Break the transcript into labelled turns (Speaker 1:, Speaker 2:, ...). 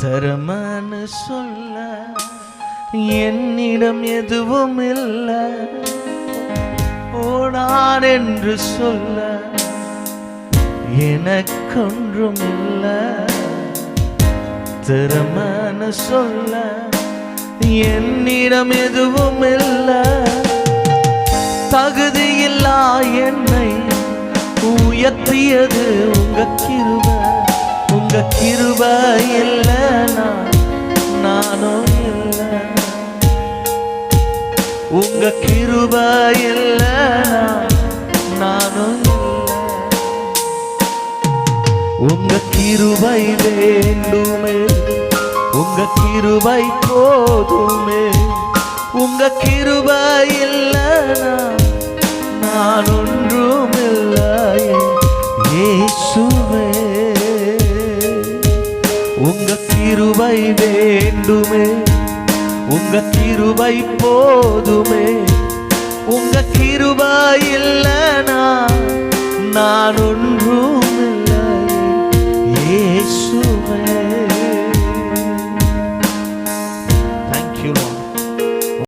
Speaker 1: தரமான்னு சொல்ல என்னிடம் எதுவும் இல்லை, ஓடான் என்று சொல்ல எனக்கொன்றும் இல்லை. தரமான்னு சொல்ல என்னிடம் எதுவும் இல்லை, தகுதியில்லா என்னை உயர்த்தியது உங்க கிருபை. உங்க கிருபை இல்லைனா நானும் இல்லை, உங்க கிருபை இல்லைனா நானும் இல்லை. உங்க கிருபை வேண்டுமே, உங்க கிருபை போதுமே. உங்க கிருபை இல்லைனா நான் ஒன்றும் இல்லையே இயேசுவே. உங்க கிருபை வேண்டுமே, உங்க கிருபை போதுமே. உங்க கிருபை இல்லைனா நான் ஒன்றும் இல்லையே இயேசுவே.